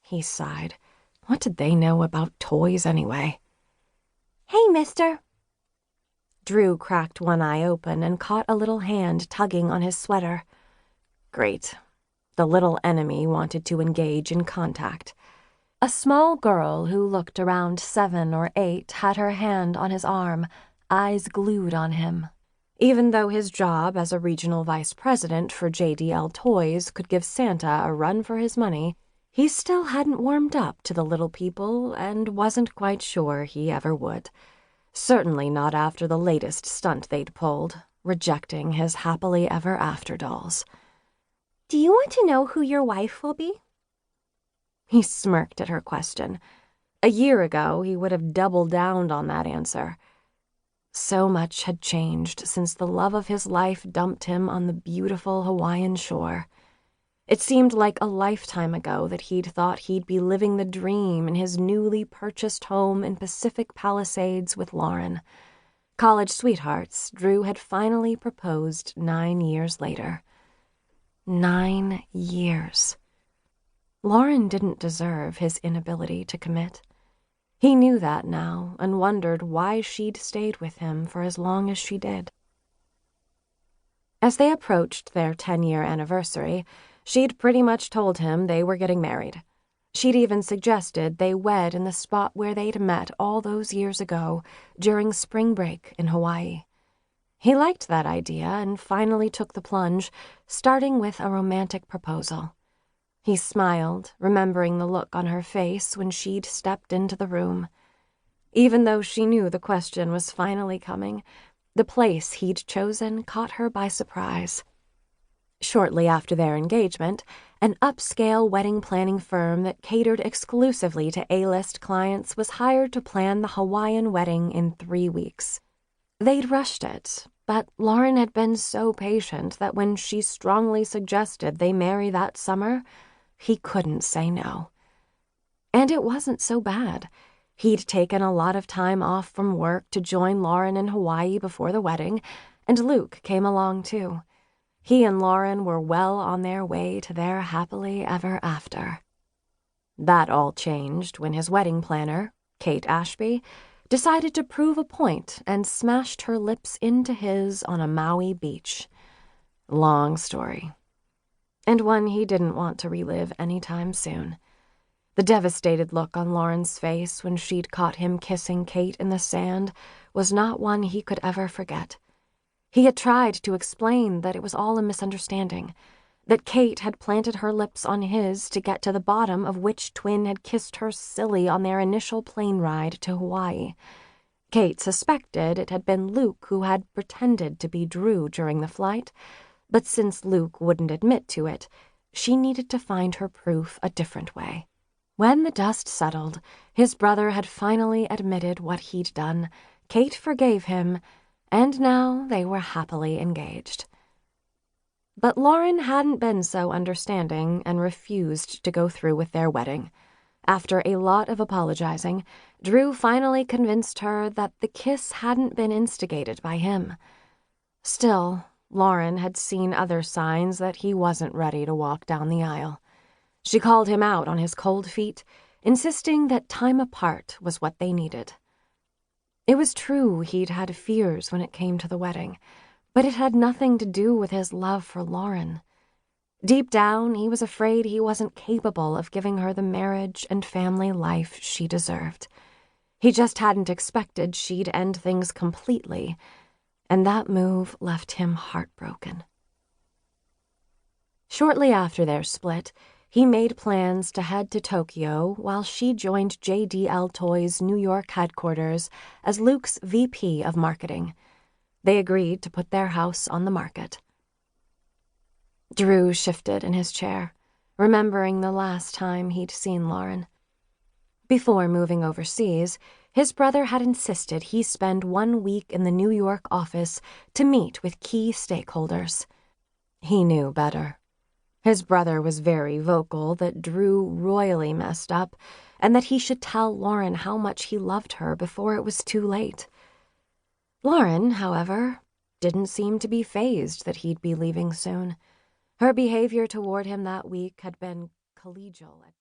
he sighed. What did they know about toys anyway? "Hey, mister." Drew cracked one eye open and caught a little hand tugging on his sweater. Great. The little enemy wanted to engage in contact. A small girl who looked around 7 or 8 had her hand on his arm, eyes glued on him. Even though his job as a regional vice president for JDL Toys could give Santa a run for his money, he still hadn't warmed up to the little people and wasn't quite sure he ever would. Certainly not after the latest stunt they'd pulled, rejecting his happily ever after dolls. "Do you want to know who your wife will be?" He smirked at her question. A year ago, he would have doubled down on that answer. So much had changed since the love of his life dumped him on the beautiful Hawaiian shore. It seemed like a lifetime ago that he'd thought he'd be living the dream in his newly purchased home in Pacific Palisades with Lauren. College sweethearts, Drew had finally proposed 9 years later. 9 years. Lauren didn't deserve his inability to commit. He knew that now and wondered why she'd stayed with him for as long as she did. As they approached their 10-year anniversary, she'd pretty much told him they were getting married. She'd even suggested they wed in the spot where they'd met all those years ago during spring break in Hawaii. He liked that idea and finally took the plunge, starting with a romantic proposal. He smiled, remembering the look on her face when she'd stepped into the room. Even though she knew the question was finally coming, the place he'd chosen caught her by surprise. Shortly after their engagement, an upscale wedding planning firm that catered exclusively to A-list clients was hired to plan the Hawaiian wedding in 3 weeks. They'd rushed it, but Lauren had been so patient that when she strongly suggested they marry that summer, he couldn't say no. And it wasn't so bad. He'd taken a lot of time off from work to join Lauren in Hawaii before the wedding, and Luke came along too. He and Lauren were well on their way to their happily ever after. That all changed when his wedding planner, Kate Ashby, decided to prove a point and smashed her lips into his on a Maui beach. Long story. And one he didn't want to relive anytime soon. The devastated look on Lauren's face when she'd caught him kissing Kate in the sand was not one he could ever forget. He had tried to explain that it was all a misunderstanding, that Kate had planted her lips on his to get to the bottom of which twin had kissed her silly on their initial plane ride to Hawaii. Kate suspected it had been Luke who had pretended to be Drew during the flight, but since Luke wouldn't admit to it, she needed to find her proof a different way. When the dust settled, his brother had finally admitted what he'd done. Kate forgave him, and now they were happily engaged. But Lauren hadn't been so understanding and refused to go through with their wedding. After a lot of apologizing, Drew finally convinced her that the kiss hadn't been instigated by him. Still, Lauren had seen other signs that he wasn't ready to walk down the aisle. She called him out on his cold feet, insisting that time apart was what they needed. It was true he'd had fears when it came to the wedding, but it had nothing to do with his love for Lauren. Deep down, he was afraid he wasn't capable of giving her the marriage and family life she deserved. He just hadn't expected she'd end things completely, and that move left him heartbroken. Shortly after their split, he made plans to head to Tokyo while she joined JDL Toys' New York headquarters as Luke's VP of marketing. They agreed to put their house on the market. Drew shifted in his chair, remembering the last time he'd seen Lauren. Before moving overseas, his brother had insisted he spend 1 week in the New York office to meet with key stakeholders. He knew better. His brother was very vocal that Drew royally messed up and that he should tell Lauren how much he loved her before it was too late. Lauren, however, didn't seem to be fazed that he'd be leaving soon. Her behavior toward him that week had been collegial at